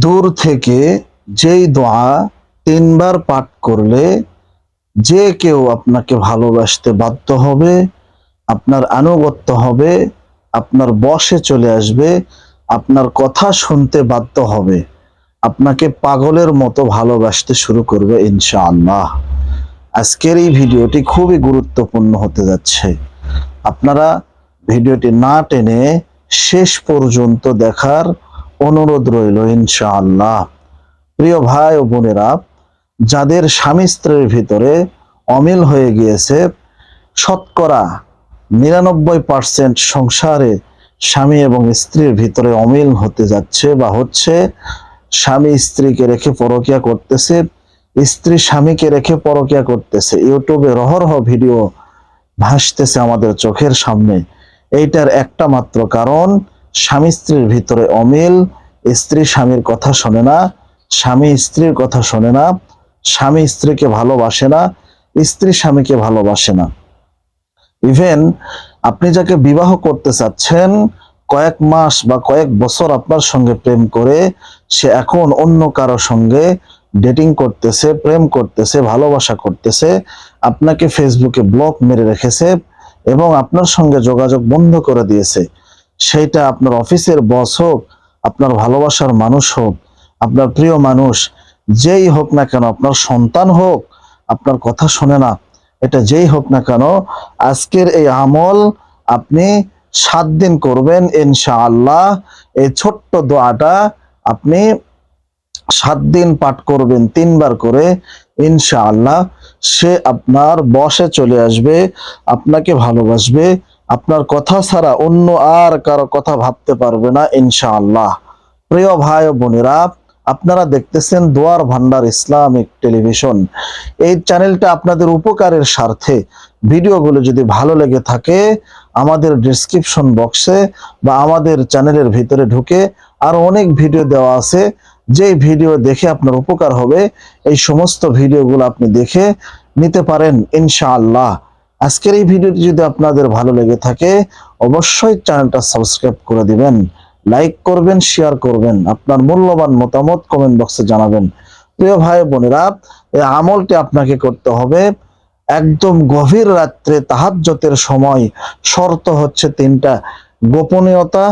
দূর থেকে যেই দোয়া তিনবার পাঠ করলে যে কেউ আপনাকে ভালোবাসতে বাধ্য হবে, আপনার আনুগত্য হবে, আপনার বশে চলে আসবে, আপনার কথা শুনতে বাধ্য হবে, আপনাকে পাগলের মতো ভালোবাসতে শুরু করবে ইনশাআল্লাহ। আজকের এই ভিডিওটি খুবই গুরুত্বপূর্ণ হতে যাচ্ছে। আপনারা ভিডিওটি না টেনে শেষ পর্যন্ত দেখার অনুরোধ রইল ইনশাআল্লাহ। প্রিয় ভাই ও বোনেরা, যাদের স্বামী স্ত্রীর ভিতরে অমিল হয়ে গিয়েছে, শতকরা 99% সংসারে স্বামী এবং স্ত্রীর ভিতরে অমিল হতে যাচ্ছে বা হচ্ছে। স্বামী স্ত্রীকে রেখে পরকিয়া করতেছে, স্ত্রী স্বামীকে রেখে পরকিয়া করতেছে। ইউটিউবে অহরহ ভিডিও ভাসতেছে আমাদের চোখের সামনে। এইটার একটা মাত্র কারণ, স্বামী স্ত্রীর ভিতরে অমিল। স্ত্রী স্বামীর কথা শোনে না, স্বামী স্ত্রীর কথা শোনে না, স্বামী স্ত্রীকে ভালোবাসে না, স্ত্রী স্বামীকে ভালোবাসে না। ইভেন আপনি যাকে বিবাহ করতে চাচ্ছেন, কয়েক মাস বা কয়েক বছর আপনার সঙ্গে প্রেম করে সে এখন অন্য কারো সঙ্গে ডেটিং করতেছে, প্রেম করতেছে, ভালোবাসা করতেছে, আপনাকে ফেসবুকে ব্লক মেরে রেখেছে এবং আপনার সঙ্গে যোগাযোগ বন্ধ করে দিয়েছে। সেইটা আপনার অফিসের বস হোক, আপনার ভালোবাসার মানুষ হোক, আপনার প্রিয় মানুষ যেই হোক না কেন, আপনার সন্তান হোক, আপনার কথা শোনে না, এটা যেই হোক না কেন, আজকের এই আমল আপনি 7 দিন করবেন ইনশাআল্লাহ। এই ছোট্ট দোয়াটা আপনি 7 দিন পাঠ করবেন 3 বার করে, ইনশাআল্লাহ সে আপনার বশে চলে আসবে, আপনাকে ভালোবাসবে, আপনার কথা ছাড়া অন্য আর কারো কথা ভাবতে পারবে না ইনশাআল্লাহ। প্রিয় ভাই ও বোনেরা, আপনারা দেখতেছেন দোয়ার ভান্ডার ইসলামিক টেলিভিশন। এই চ্যানেলটা আপনাদের উপকারের স্বার্থে, ভিডিওগুলো যদি ভালো লেগে থাকে আমাদের ডেসক্রিপশন বক্সে বা আমাদের চ্যানেলের ভিতরে ঢুকে আরো অনেক ভিডিও দেওয়া আছে। যেই ভিডিও দেখে আপনার উপকার হবে এই সমস্ত ভিডিওগুলো আপনি দেখে নিতে পারেন ইনশাআল্লাহ। আজকের এই ভিডিওটি যদি আপনাদের ভালো লেগে থাকে অবশ্যই চ্যানেলটা সাবস্ক্রাইব করে দিবেন, লাইক করবেন, শেয়ার করবেন, আপনার মূল্যবান মতামত কমেন্ট বক্সে জানাবেন। প্রিয় ভাই বোনেরা, এই আমলটি আপনাকে করতে হবে একদম গভীর রাত্রে তাহাজ্জুদের সময়। শর্ত হচ্ছে 3টা: গোপনীয়তা,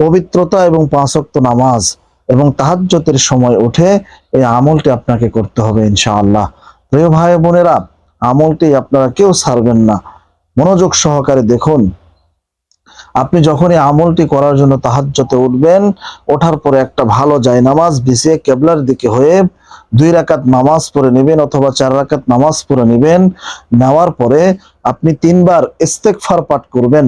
পবিত্রতা এবং 5 ওয়াক্ত নামাজ। এবং তাহাজ্জুদের সময় উঠে এই আমলটি আপনাকে করতে হবে ইনশাআল্লাহ। প্রিয় ভাই বোনেরা, আমলটি আপনারা কেউ ছাড়বেন না, মনোযোগ সহকারে দেখুন। আপনি যখন এই আমলটি করার জন্য তাহাজ্জুদে উঠবেন, ওঠার পরে একটা ভালো জায়নামাজ বিছিয়ে কিবলার দিকে হয়ে 2 রাকাত নামাজ পড়ে নেবেন অথবা 4 রাকাত নামাজ পড়ে নেবেন। নেওয়ার পরে আপনি 3 বার ইস্তেগফার পাঠ করবেন।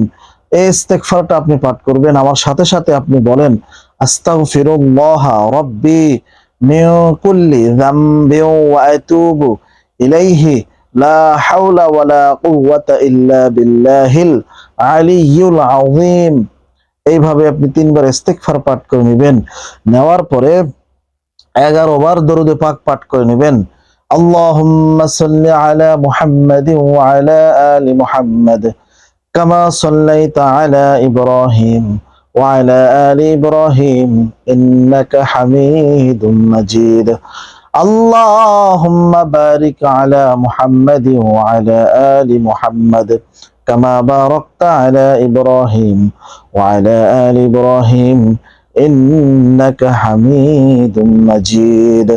এই ইস্তেগফারটা আপনি পাঠ করবেন, আমার সাথে সাথে আপনি বলেন আস্তাগফিরুল্লাহ রাব্বি মিন কুল্লি যামবি ওয়া আতুবু ইলাইহি লা হাওলা ওয়ালা কুওয়াতা ইল্লা বিল্লাহিল আলিয়্যুল আযীম। এইভাবে আপনি 3 বার ইস্তেগফার পাঠ করে নেবেন। নেওয়ার পরে 11 বার দরুদ পাক পাঠ করে নেবেন। আল্লাহুম্মা সাল্লি আলা মুহাম্মাদিন ওয়া আলা আলি মুহাম্মাদ কামা সাল্লাইতা আলা ইব্রাহিম ওয়া আলা আলি ইব্রাহিম ইন্নাকা হামিদুম মাজিদ। আল্লাহুম্মা বারিক আলা মুহাম্মাদিন ওয়া আলা আলি মুহাম্মাদ কামা বারাকতা আলা ইব্রাহিম ওয়া আলা আলি ইব্রাহিম ইন্নাকা হামিদুম মাজিদ।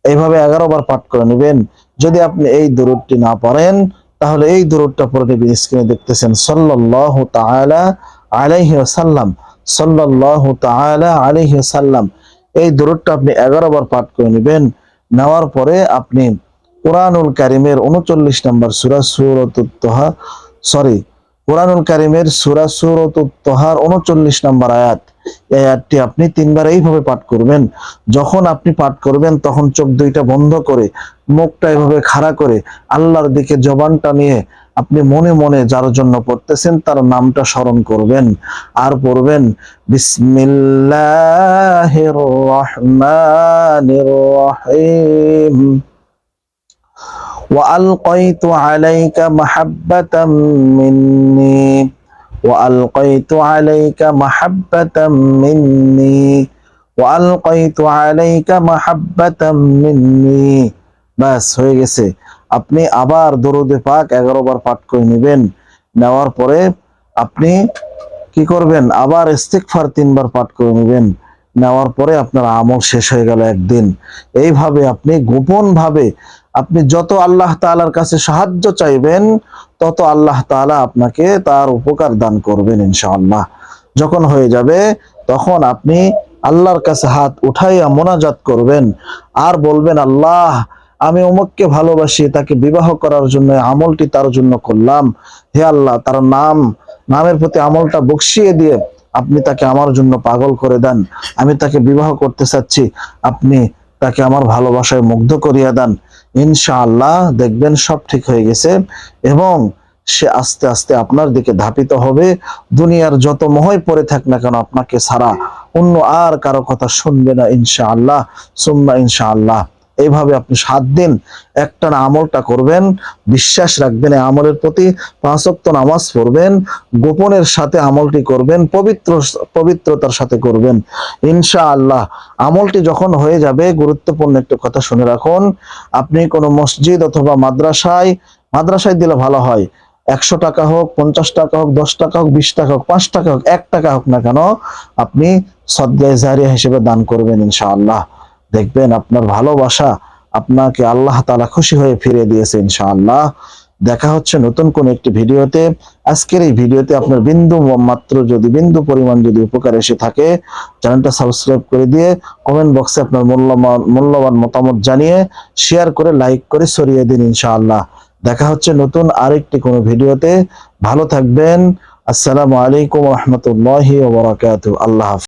এইভাবে 11 বার পাঠ করে নেবেন। যদি আপনি এই দরুদটি না পারেন তাহলে এই দরুদটা পড়ে নেবেন। স্ক্রিনে দেখতেছেন সাল্লাল্লাহু তাআলা আলাইহি ওয়াসাল্লাম, সাল্লাল্লাহু তাআলা আলাইহি ওয়াসাল্লাম। এই দরুদটা আপনি 11 বার পাঠ করে নেবেন। নেওয়ার পরে আপনি কোরআনুল কারীমের 39 নম্বর সূরা সূরাতুত তাহা কোরআনুল কারীমের সূরা সূরাতুত তাহার 39 নম্বর আয়াত, এই আয়াতটি আপনি 3 বার এইভাবে পাঠ করবেন। যখন আপনি পাঠ করবেন তখন চোখ দুইটা বন্ধ করে, মুখটা এভাবে খাড়া করে আল্লাহর দিকে জবানটা নিয়ে আপনি মনে মনে যার জন্য পড়তেছেন তার নামটা স্মরণ করবেন আর পড়বেন বিসমিল্লাহির রহমানির রহিম। وألقيت عليك محبة مني وألقيت عليك محبة مني ওয়া আলকাইতু আলাইকা মাহাব্বাতাম মিন্নি। বাস হয়ে গেছে। আপনি আবার দরুদে পাক 11 বার পাঠ করে নেবেন। নেওয়ার পরে আপনি কি করবেন, আবার ইস্তিগফার 3 বার পাঠ করে নেবেন। নেওয়ার পরে আপনার আমল শেষ হয়ে গেল একদিন। এইভাবে আপনি গোপন ভাবে আপনি যত আল্লাহ তাআলার কাছে সাহায্য চাইবেন, তত আল্লাহ তাআলা আপনাকে তার উপকার দান করবেন ইনশাআল্লাহ। যখন হয়ে যাবে তখন আপনি আল্লাহর কাছে হাত উঠাইয়া মোনাজাত করবেন আর বলবেন, আল্লাহ আমি অমুককে ভালোবাসি, তাকে বিবাহ করার জন্য আমলটি তার জন্য করলাম। হে আল্লাহ, তার নামের প্রতি আমলটা বকশিয়ে দিয়ে আপনি তাকে আমার জন্য পাগল করে দেন। আমি তাকে বিবাহ করতে চাচ্ছি, আপনি তাকে আমার ভালোবাসায় মুগ্ধ করিয়া দেন। ইনশাআল্লাহ দেখবেন সব ঠিক হয়ে গেছে এবং সে আস্তে আস্তে আপনার দিকে ধাপিত হবে। দুনিয়ার যত মোহে পড়ে থাক না কেন, আপনাকে ছাড়া অন্য আর কারো কথা শুনবে না ইনশাআল্লাহ, সুম্মা ইনশাআল্লাহ। এইভাবে আপনি 7 দিন একটানা আমলটা করবেন, বিশ্বাস রাখবেন এই আমলের প্রতি, 5 ওয়াক্ত নামাজ পড়বেন, গোপনের সাথে আমলটি করবেন, পবিত্রতার সাথে করবেন ইনশাআল্লাহ। আমলটি যখন হয়ে যাবে, গুরুত্বপূর্ণ একটু কথা শুনে রাখুন, আপনি কোনো মসজিদ অথবা মাদ্রাসায় দিলে ভালো হয়। 100 টাকা হোক, 50 টাকা হোক, 10 টাকা হোক, 20 টাকা হোক, 5 টাকা হোক, 1 টাকা হোক না কেন, আপনি সদকায়ে জারিয়া হিসেবে দান করবেন ইনশাআল্লাহ। দেখবেন আপনার ভালোবাসা আপনাকে আল্লাহ তাআলা খুশি হয়ে ফিরিয়ে দিয়েছে ইনশাআল্লাহ। দেখা হচ্ছে নতুন কোন একটি ভিডিওতে। আজকের এই ভিডিওতে আপনার বিন্দু পরিমাণ যদি উপকার এসে থাকে, চ্যানেলটা সাবস্ক্রাইব করে দিয়ে কমেন্ট বক্সে আপনার মূল্যবান মতামত জানিয়ে শেয়ার করে লাইক করে ছড়িয়ে দিন ইনশাআল্লাহ। দেখা হচ্ছে নতুন আরেকটি কোনো ভিডিওতে। ভালো থাকবেন। আসসালামু আলাইকুম ওয়া রাহমাতুল্লাহি ওয়া বারাকাতুহু। আল্লাহ হাফেজ।